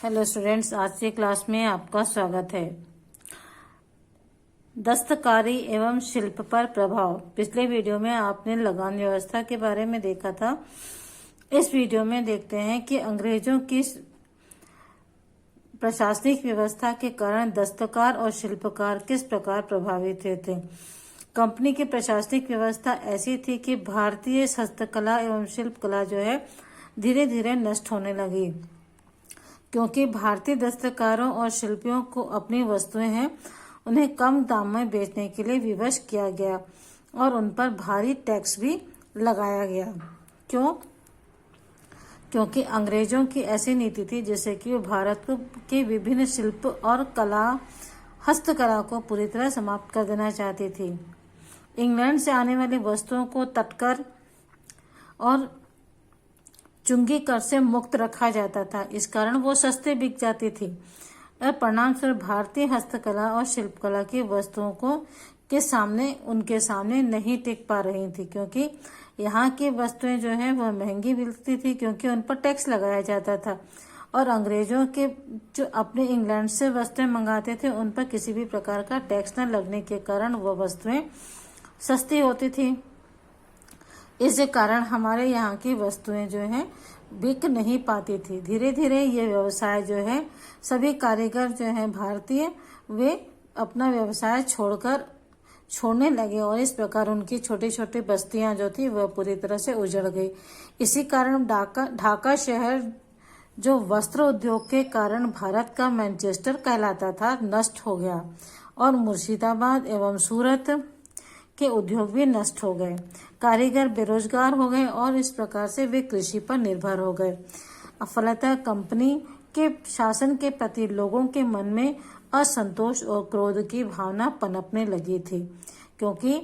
Hello students, आज की class में आपका स्वागत है। दस्तकारी एवं शिल्प पर प्रभाव। पिछले वीडियो में आपने लगान व्यवस्था के बारे में देखा था। इस वीडियो में देखते हैं कि अंग्रेजों की प्रशासनिक व्यवस्था के कारण दस्तकार और शिल्पकार किस प्रकार प्रभावित हुए थे। कंपनी की प्रशासनिक व्यवस्था ऐसी थी कि भारतीय हस्तकला एवं शिल्पकला जो है धीरे धीरे नष्ट होने लगी, क्योंकि भारतीय दस्तकारों और शिल्पियों को अपनी वस्तुएं हैं उन्हें कम दाम में बेचने के लिए विवश किया गया और उन पर भारी टैक्स भी लगाया गया। क्यों? क्योंकि अंग्रेजों की ऐसी नीति थी जैसे कि वो भारत के विभिन्न शिल्प और हस्तकला को पूरी तरह समाप्त कर देना चाहती थी। इंग्लैंड से आने वाली वस्तुओं को तटकर और चुंगी कर से मुक्त रखा जाता था, इस कारण वो सस्ते बिक जाती थी और परिणाम स्वरूप भारतीय हस्तकला और शिल्पकला की वस्तुओं उनके सामने नहीं टिक पा रही थी, क्योंकि यहाँ की वस्तुएं जो है वह महंगी मिलती थी क्योंकि उन पर टैक्स लगाया जाता था और अंग्रेजों के जो अपने इंग्लैंड से वस्तुएं मंगाते थे उन पर किसी भी प्रकार का टैक्स न लगने के कारण वह वस्तुएं सस्ती होती थी। इस कारण हमारे यहाँ की वस्तुएं जो हैं बिक नहीं पाती थी। धीरे धीरे ये व्यवसाय जो है सभी कारीगर जो हैं भारतीय वे अपना व्यवसाय छोड़ने लगे और इस प्रकार उनकी छोटी छोटी बस्तियां जो थी वह पूरी तरह से उजड़ गई। इसी कारण ढाका शहर जो वस्त्र उद्योग के कारण भारत का मैनचेस्टर कहलाता था नष्ट हो गया और मुर्शिदाबाद एवं सूरत के उद्योग भी नष्ट हो गए। कारीगर बेरोजगार हो गए और इस प्रकार से वे कृषि पर निर्भर हो गए। फलतः कंपनी के शासन के प्रति लोगों के मन में असंतोष और क्रोध की भावना पनपने लगी थी, क्योंकि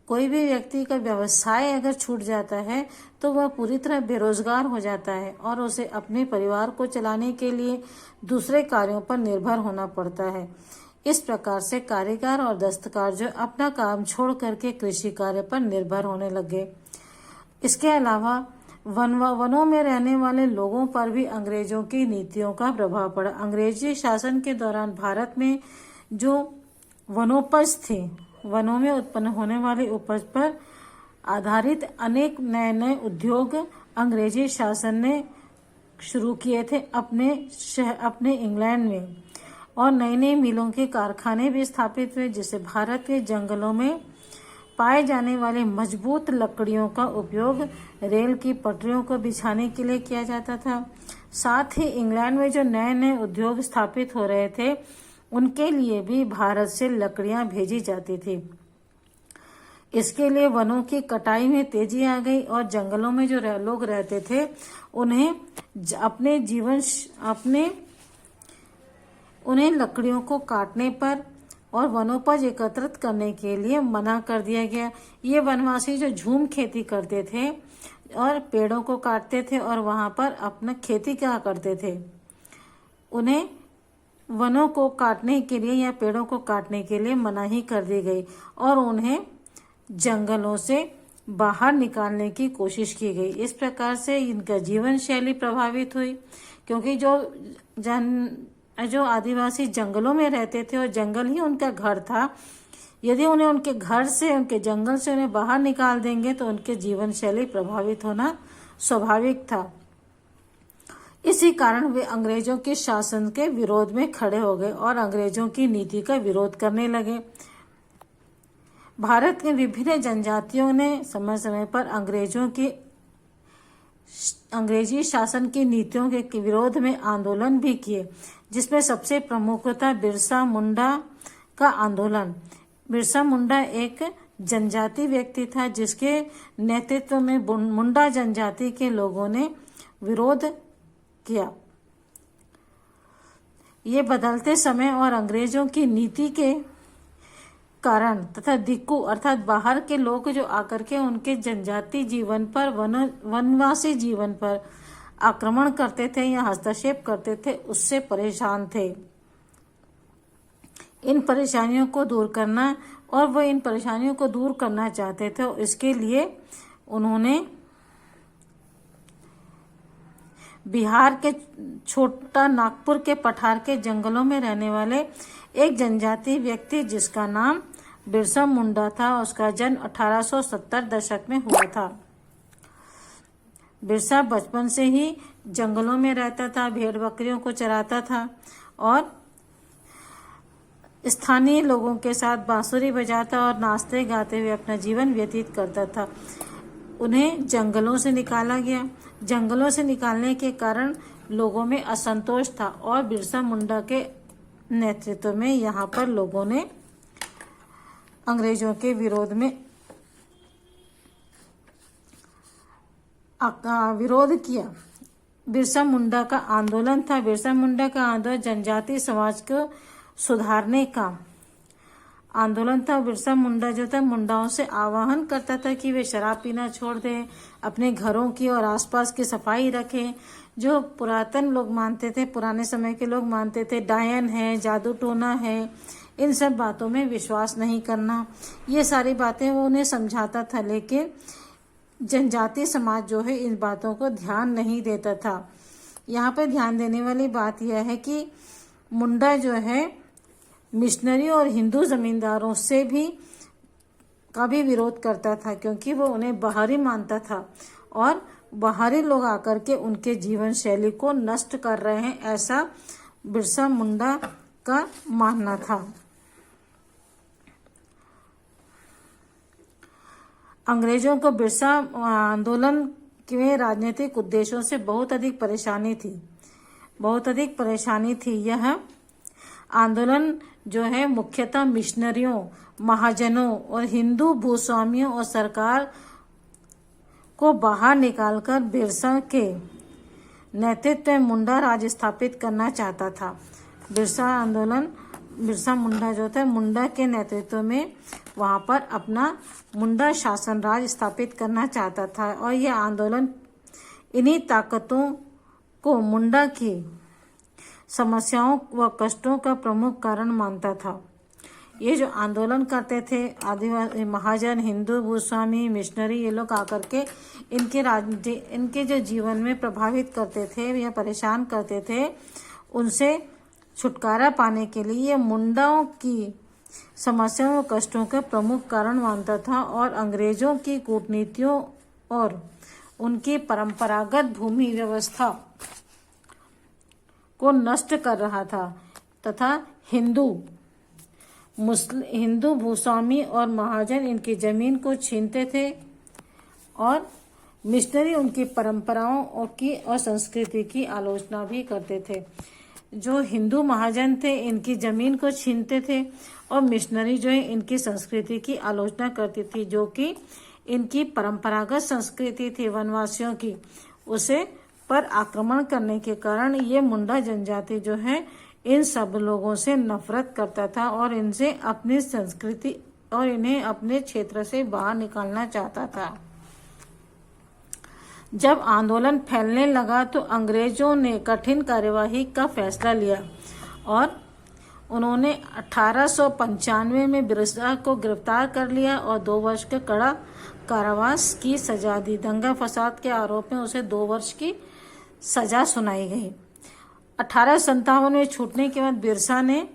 कोई भी व्यक्ति का व्यवसाय अगर छूट जाता है तो वह पूरी तरह बेरोजगार हो जाता है और उसे अपने परिवार को चलाने के लिए दूसरे कार्यों पर निर्भर होना पड़ता है। इस प्रकार से कारीगर और दस्तकार जो अपना काम छोड़ करके कृषि कार्य पर निर्भर होने लगे। इसके अलावा वनों में रहने वाले लोगों पर भी अंग्रेजों की नीतियों का प्रभाव पड़ा। अंग्रेजी शासन के दौरान भारत में जो वनोपज थे, वनों में उत्पन्न होने वाली उपज पर आधारित अनेक नए नए उद्योग अंग्रेजी शासन ने शुरू किए थे अपने इंग्लैंड में और नई नई मिलों के कारखाने भी स्थापित हुए, जिससे भारत के जंगलों में पाए जाने वाले मजबूत लकड़ियों का उपयोग रेल की पटरियों को बिछाने के लिए किया जाता था। साथ ही इंग्लैंड में जो नए नए उद्योग स्थापित हो रहे थे उनके लिए भी भारत से लकड़ियां भेजी जाती थी। इसके लिए वनों की कटाई में तेजी आ गई और जंगलों में जो लोग रहते थे उन्हें लकड़ियों को काटने पर और वनोपज एकत्रित करने के लिए मना कर दिया गया। ये वनवासी जो झूम खेती करते थे और पेड़ों को काटते थे और वहां पर अपना खेती क्या करते थे, उन्हें वनों को काटने के लिए या पेड़ों को काटने के लिए मनाही कर दी गई और उन्हें जंगलों से बाहर निकालने की कोशिश की गई। इस प्रकार से इनका जीवन शैली प्रभावित हुई, क्योंकि जो आदिवासी जंगलों में रहते थे और जंगल ही उनका घर था, यदि उन्हें उनके घर से उनके जंगल से उन्हें बाहर निकाल देंगे तो उनके जीवन शैली प्रभावित होना स्वाभाविक था। इसी कारण वे अंग्रेजों के शासन के विरोध में खड़े हो गए और अंग्रेजों की नीति का विरोध करने लगे। भारत के विभिन्न जनजातियों ने समय समय पर अंग्रेजी शासन की नीतियों के विरोध में आंदोलन भी किए, जिसमें सबसे प्रमुख था बिरसा मुंडा का आंदोलन। बिरसा मुंडा एक जनजाति व्यक्ति था जिसके नेतृत्व में मुंडा जनजाति के लोगों ने विरोध किया। ये बदलते समय और अंग्रेजों की नीति के कारण तथा दिक्कू अर्थात बाहर के लोग जो आकर के उनके जनजाति जीवन पर वनवासी जीवन पर आक्रमण करते थे या हस्तक्षेप करते थे, उससे परेशान थे। इन परेशानियों को दूर करना और वो इन परेशानियों को दूर करना चाहते थे, इसके लिए उन्होंने बिहार के छोटा नागपुर के पठार के जंगलों में रहने वाले एक जनजातीय व्यक्ति जिसका नाम बिरसा मुंडा था। उसका जन्म 1870 दशक में हुआ था। बिरसा बचपन से ही जंगलों में रहता था, भेड़ बकरियों को चराता था और स्थानीय लोगों के साथ बांसुरी बजाता और नाचते गाते हुए अपना जीवन व्यतीत करता था। उन्हें जंगलों से निकाला गया। जंगलों से निकालने के कारण लोगों में असंतोष था और बिरसा मुंडा के नेतृत्व में यहाँ पर लोगों ने अंग्रेजों के विरोध किया। बिरसा मुंडा का आंदोलन था। बिरसा मुंडा का आंदोलन जनजातीय समाज को सुधारने का आंदोलन था। बिरसा मुंडा जो था मुंडाओं से आह्वान करता था कि वे शराब पीना छोड़ दें, अपने घरों की और आसपास की सफाई रखें। जो पुरातन लोग मानते थे, पुराने समय के लोग मानते थे डायन है, जादू टोना है, इन सब बातों में विश्वास नहीं करना, ये सारी बातें वो उन्हें समझाता था। लेकिन जनजातीय समाज जो है इन बातों को ध्यान नहीं देता था। यहाँ पर ध्यान देने वाली बात यह है कि मुंडा जो है मिशनरी और हिंदू जमींदारों से भी का भी विरोध करता था, क्योंकि वो उन्हें बाहरी मानता था और बाहरी लोग आकर के उनके जीवन शैली को नष्ट कर रहे हैं, ऐसा बिरसा मुंडा का मानना था। अंग्रेजों को बिरसा आंदोलन के राजनीतिक उद्देश्यों से बहुत अधिक परेशानी थी। यह आंदोलन जो है मुख्यतः मिशनरियों, महाजनों और हिंदू भूस्वामियों और सरकार को बाहर निकालकर बिरसा के नेतृत्व में मुंडा राज स्थापित करना चाहता था। बिरसा मुंडा जो था मुंडा के नेतृत्व में वहां पर अपना मुंडा शासन राज स्थापित करना चाहता था और यह आंदोलन इन्हीं ताकतों को मुंडा की समस्याओं व कष्टों का प्रमुख कारण मानता था। ये जो आंदोलन करते थे आदिवासी, महाजन, हिंदू भूस्वामी, मिशनरी, ये लोग आकर के इनके जो जीवन में प्रभावित करते थे या परेशान करते थे, उनसे छुटकारा पाने के लिए ये मुंडाओं की समस्याओं व कष्टों का प्रमुख कारण मानता था और अंग्रेजों की कूटनीतियों और उनकी परंपरागत भूमि व्यवस्था को नष्ट कर रहा था तथा हिंदू भूस्वामी और महाजन इनकी जमीन को छीनते थे और मिशनरी उनकी परंपराओं की और संस्कृति की आलोचना भी करते थे। जो हिंदू महाजन थे इनकी जमीन को छीनते थे और मिशनरी जो है इनकी संस्कृति की आलोचना करती थी, जो कि इनकी परंपरागत संस्कृति थी वनवासियों की, उसे पर आक्रमण करने के कारण ये मुंडा जनजाति जो है इन सब लोगों से नफरत करता था और इनसे अपनी संस्कृति और इन्हें अपने क्षेत्र से बाहर निकालना चाहता था। जब आंदोलन फैलने लगा तो अंग्रेजों ने कठिन कार्यवाही का फैसला लिया और उन्होंने 1895 में बिरसा को गिरफ्तार कर लिया और 2 वर्ष के कड़ा कारावास की सजा दी। दंगा फसाद के आरोप में उसे 2 वर्ष की सजा सुनाई गई। 1857 में छूटने के बाद बिरसा ने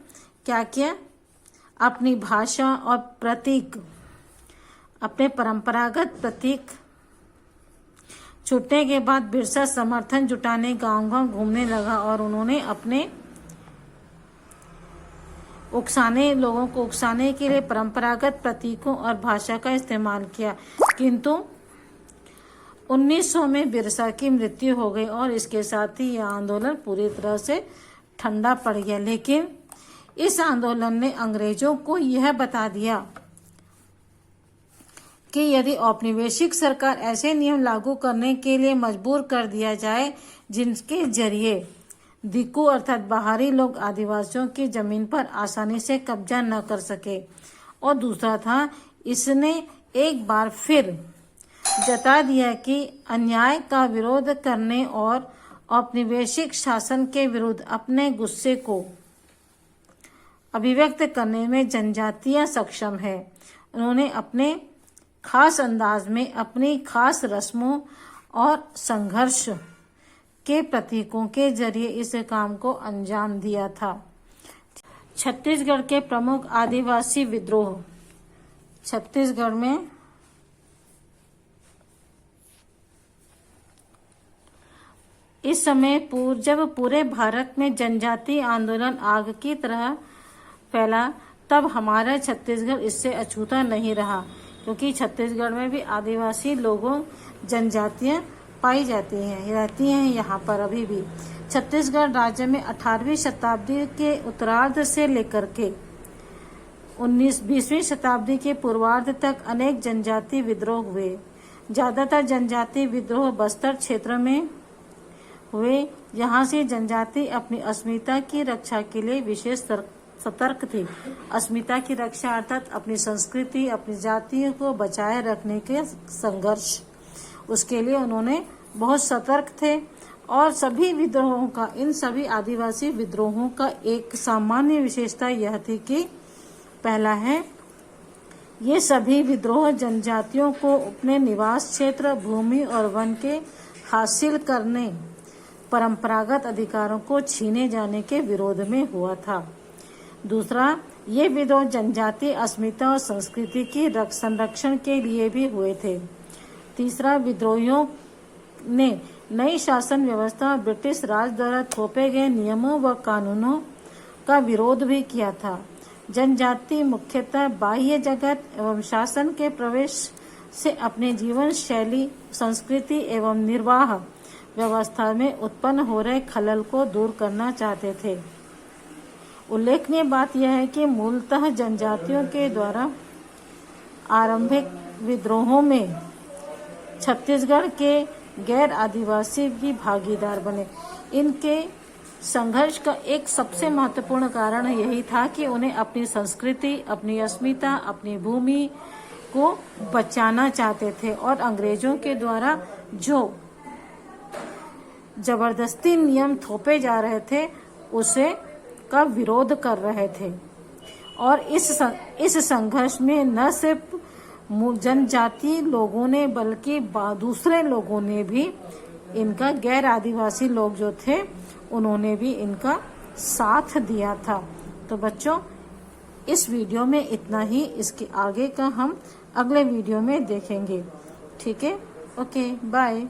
क्या किया, अपनी भाषा और प्रतीक, अपने परंपरागत प्रतीक छूटने के बाद बिरसा समर्थन जुटाने गांव-गांव घूमने लगा और उन्होंने अपने लोगों को उकसाने के लिए परंपरागत प्रतीकों और भाषा का इस्तेमाल किया। किंतु 1900 में बिरसा की मृत्यु हो गई और इसके साथ ही यह आंदोलन पूरी तरह से ठंडा पड़ गया। लेकिन इस आंदोलन ने अंग्रेजों को यह बता दिया कि यदि औपनिवेशिक सरकार ऐसे नियम लागू करने के लिए मजबूर कर दिया जाए जिनके जरिए दिक्कू अर्थात बाहरी लोग आदिवासियों की जमीन पर आसानी से कब्जा न कर सके, और दूसरा था इसने एक बार फिर जता दिया कि अन्याय का विरोध करने और औपनिवेशिक शासन के विरुद्ध अपने गुस्से को अभिव्यक्त करने में जनजातियां सक्षम है। उन्होंने अपने खास अंदाज में अपनी खास रस्मों और संघर्ष के प्रतीकों के जरिए इस काम को अंजाम दिया था। छत्तीसगढ़ के प्रमुख आदिवासी विद्रोह। छत्तीसगढ़ में इस समय जब पूरे भारत में जनजातीय आंदोलन आग की तरह फैला, तब हमारा छत्तीसगढ़ इससे अछूता नहीं रहा, क्योंकि छत्तीसगढ़ में भी आदिवासी लोगों जनजातियां पाई जाती हैं, रहती हैं यहाँ पर अभी भी। छत्तीसगढ़ राज्य में 18वीं शताब्दी के उत्तरार्ध से लेकर के 20वीं शताब्दी के पूर्वार्ध तक अनेक जनजातीय विद्रोह हुए। ज्यादातर जनजातीय विद्रोह बस्तर क्षेत्र में हुए। यहाँ से जनजाति अपनी अस्मिता की रक्षा के लिए विशेष सतर्क थे। अस्मिता की रक्षा अर्थात अपनी संस्कृति, अपनी जातियों को बचाए रखने के संघर्ष, उसके लिए उन्होंने बहुत सतर्क थे। और सभी विद्रोहों का, इन सभी आदिवासी विद्रोहों का एक सामान्य विशेषता यह थी कि पहला है, ये सभी विद्रोह जनजातियों को अपने निवास क्षेत्र, भूमि और वन के हासिल करने, परंपरागत अधिकारों को छीने जाने के विरोध में हुआ था। दूसरा, ये विद्रोह जनजातीय अस्मिता और संस्कृति की संरक्षण के लिए भी हुए थे। तीसरा, विद्रोहियों ने नई शासन व्यवस्था और ब्रिटिश राज द्वारा थोपे गए नियमों व कानूनों का विरोध भी किया था। जनजाति मुख्यतः बाह्य जगत एवं शासन के प्रवेश से अपने जीवन शैली, संस्कृति एवं निर्वाह व्यवस्था में उत्पन्न हो रहे खलल को दूर करना चाहते थे। उल्लेखनीय बात यह है कि मूलतः जनजातियों के द्वारा आरंभिक विद्रोहों में छत्तीसगढ़ के गैर आदिवासी भी भागीदार बने। इनके संघर्ष का एक सबसे महत्वपूर्ण कारण यही था कि उन्हें अपनी संस्कृति, अपनी अस्मिता, अपनी भूमि को बचाना चाहते थे और अंग्रेजों के द्वारा जो जबरदस्ती नियम थोपे जा रहे थे उसे का विरोध कर रहे थे। और इस संघर्ष में न सिर्फ जनजातीय लोगों ने बल्कि दूसरे लोगों ने भी इनका, गैर आदिवासी लोग जो थे उन्होंने भी इनका साथ दिया था। तो बच्चों, इस वीडियो में इतना ही। इसके आगे का हम अगले वीडियो में देखेंगे। ठीक है, ओके, बाय।